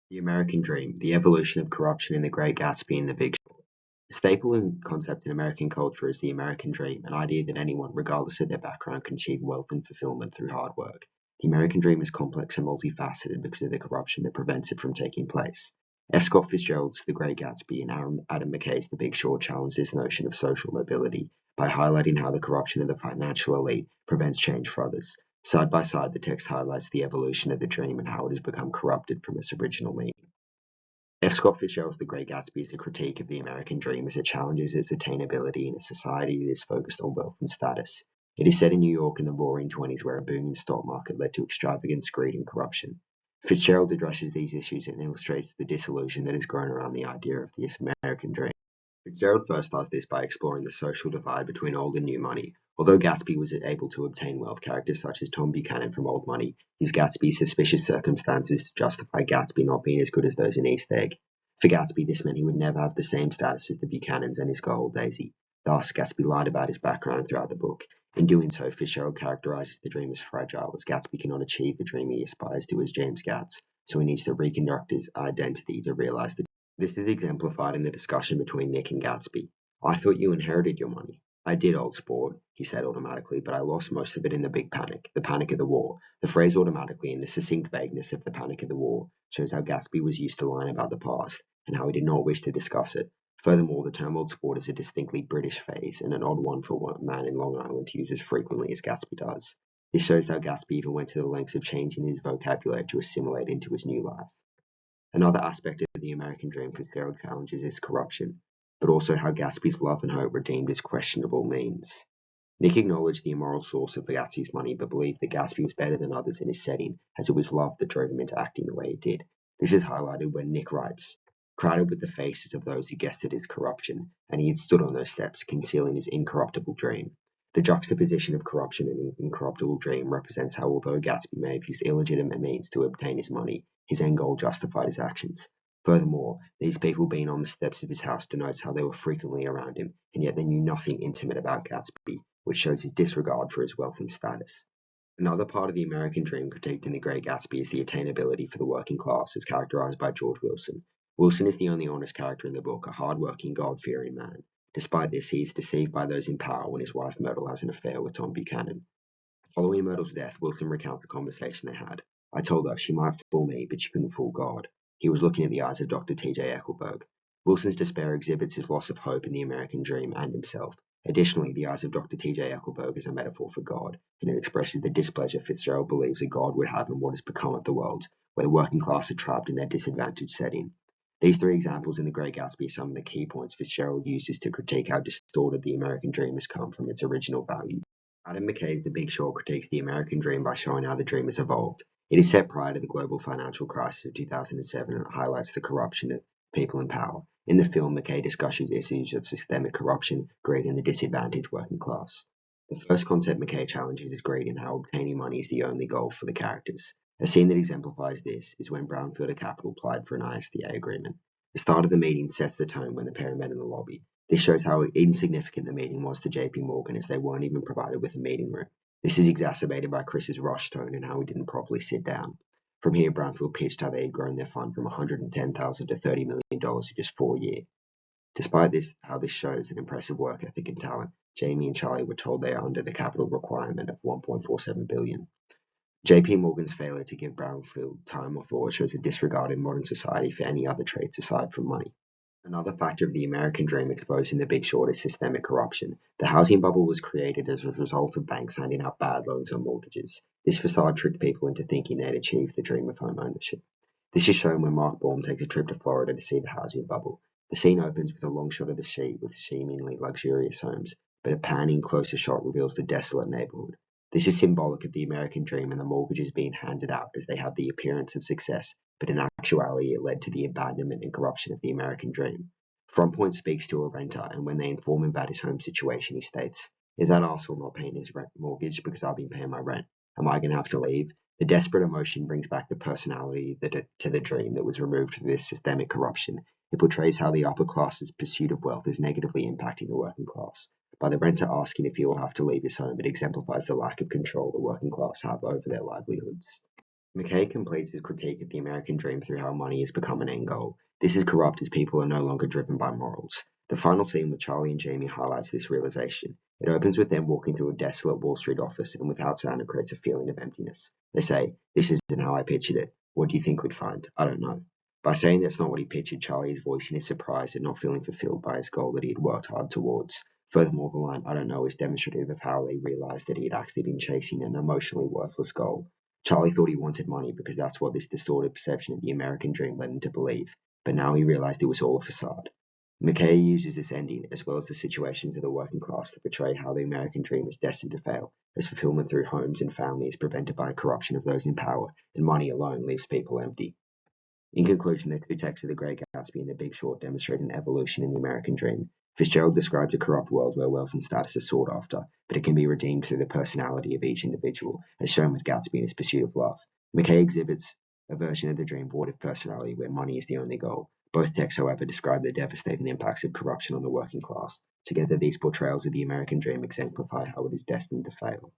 The American Dream: The Evolution of Corruption in The Great Gatsby and The Big Short. The staple and concept in American culture is the American dream, an idea that anyone, regardless of their background, can achieve wealth and fulfillment through hard work. The American dream is complex and multifaceted because of the corruption that prevents it from taking place. F. Scott Fitzgerald's The Great Gatsby and Adam McKay's The Big Short challenge this notion of social mobility by highlighting how the corruption of the financial elite prevents change for others. Side by side, the text highlights the evolution of the dream and how it has become corrupted from its original meaning. F. Scott Fitzgerald's The Great Gatsby is a critique of the American dream as it challenges its attainability in a society that is focused on wealth and status. It is set in New York in the Roaring Twenties, where a booming stock market led to extravagance, greed, and corruption. Fitzgerald addresses these issues and illustrates the disillusion that has grown around the idea of this American dream. Fitzgerald first does this by exploring the social divide between old and new money. Although Gatsby was able to obtain wealth, characters such as Tom Buchanan from Old Money used Gatsby's suspicious circumstances to justify Gatsby not being as good as those in East Egg. For Gatsby, this meant he would never have the same status as the Buchanans and his girl Daisy. Thus, Gatsby lied about his background throughout the book. In doing so, Fitzgerald characterizes the dream as fragile, as Gatsby cannot achieve the dream he aspires to as James Gatz, so he needs to reconstruct his identity to realize the. This is exemplified in the discussion between Nick and Gatsby. "I thought you inherited your money." "I did, old sport," he said automatically, "but I lost most of it in the big panic, the panic of the war." The phrase automatically and the succinct vagueness of the panic of the war shows how Gatsby was used to lying about the past, and how he did not wish to discuss it. Furthermore, the term old sport is a distinctly British phrase, and an odd one for a man in Long Island to use as frequently as Gatsby does. This shows how Gatsby even went to the lengths of changing his vocabulary to assimilate into his new life. Another aspect of the American dream Fitzgerald challenges is corruption, but also how Gatsby's love and hope redeemed his questionable means. Nick acknowledged the immoral source of Gatsby's money, but believed that Gatsby was better than others in his setting, as it was love that drove him into acting the way he did. This is highlighted when Nick writes, "Crowded with the faces of those who guessed at his corruption, and he had stood on those steps, concealing his incorruptible dream." The juxtaposition of corruption and an incorruptible dream represents how, although Gatsby may have used illegitimate means to obtain his money, his end goal justified his actions. Furthermore, these people being on the steps of his house denotes how they were frequently around him, and yet they knew nothing intimate about Gatsby, which shows his disregard for his wealth and status. Another part of the American dream critiqued in The Great Gatsby is the attainability for the working class, as characterized by George Wilson. Wilson is the only honest character in the book, a hard-working, God-fearing man. Despite this, he is deceived by those in power when his wife Myrtle has an affair with Tom Buchanan. Following Myrtle's death, Wilson recounts the conversation they had. "I told her she might fool me, but she couldn't fool God." He was looking at the eyes of Dr. T.J. Ecclesburg. Wilson's despair exhibits his loss of hope in the American dream and himself. Additionally, the eyes of Dr. T.J. Ecclesburg is a metaphor for God, and it expresses the displeasure Fitzgerald believes that God would have in what has become of the world, where the working class are trapped in their disadvantaged setting. These three examples in The Great Gatsby are some of the key points Fitzgerald uses to critique how distorted the American dream has come from its original value. Adam McKay's The Big Short critiques the American dream by showing how the dream has evolved. It is set prior to the global financial crisis of 2007 and highlights the corruption of people in power. In the film, McKay discusses issues of systemic corruption, greed, and the disadvantaged working class. The first concept McKay challenges is greed and how obtaining money is the only goal for the characters. A scene that exemplifies this is when Brownfielder Capital applied for an ISDA agreement. The start of the meeting sets the tone when the pair met in the lobby. This shows how insignificant the meeting was to JP Morgan, as they weren't even provided with a meeting room. This is exacerbated by Chris's rush tone and how he didn't properly sit down. From here, Brownfield pitched how they had grown their fund from $110,000 to $30 million in just 4 years. Despite how this shows an impressive work ethic and talent, Jamie and Charlie were told they are under the capital requirement of $1.47 billion. JP Morgan's failure to give Brownfield time or thought shows a disregard in modern society for any other traits aside from money. Another factor of the American dream exposed in The Big Short is systemic corruption. The housing bubble was created as a result of banks handing out bad loans on mortgages. This facade tricked people into thinking they'd achieved the dream of home ownership. This is shown when Mark Baum takes a trip to Florida to see the housing bubble. The scene opens with a long shot of the street with seemingly luxurious homes, but a panning closer shot reveals the desolate neighborhood. This is symbolic of the American dream and the mortgages being handed out as they have the appearance of success, but in actuality it led to the abandonment and corruption of the American dream. Frontpoint speaks to a renter, and when they inform him about his home situation, he states, "Is that asshole not paying his mortgage because I've been paying my rent? Am I going to have to leave?" The desperate emotion brings back the personality to the dream that was removed through this systemic corruption. It portrays how the upper class's pursuit of wealth is negatively impacting the working class. By the renter asking if he will have to leave his home, it exemplifies the lack of control the working class have over their livelihoods. McKay completes his critique of the American dream through how money has become an end goal. This is corrupt as people are no longer driven by morals. The final scene with Charlie and Jamie highlights this realization. It opens with them walking through a desolate Wall Street office, and without sound, it creates a feeling of emptiness. They say, "This isn't how I pictured it. What do you think we'd find? I don't know." By saying that's not what he pictured, Charlie is voicing his surprise at not feeling fulfilled by his goal that he had worked hard towards. Furthermore, the line, "I don't know," is demonstrative of how they realized that he had actually been chasing an emotionally worthless goal. Charlie thought he wanted money because that's what this distorted perception of the American dream led him to believe, but now he realized it was all a facade. McKay uses this ending, as well as the situations of the working class, to portray how the American dream is destined to fail, as fulfillment through homes and family is prevented by corruption of those in power, and money alone leaves people empty. In conclusion, the two texts of The Great Gatsby and The Big Short demonstrate an evolution in the American dream. Fitzgerald describes a corrupt world where wealth and status are sought after, but it can be redeemed through the personality of each individual, as shown with Gatsby in his pursuit of love. McKay exhibits a version of the dream void of personality where money is the only goal. Both texts, however, describe the devastating impacts of corruption on the working class. Together, these portrayals of the American dream exemplify how it is destined to fail.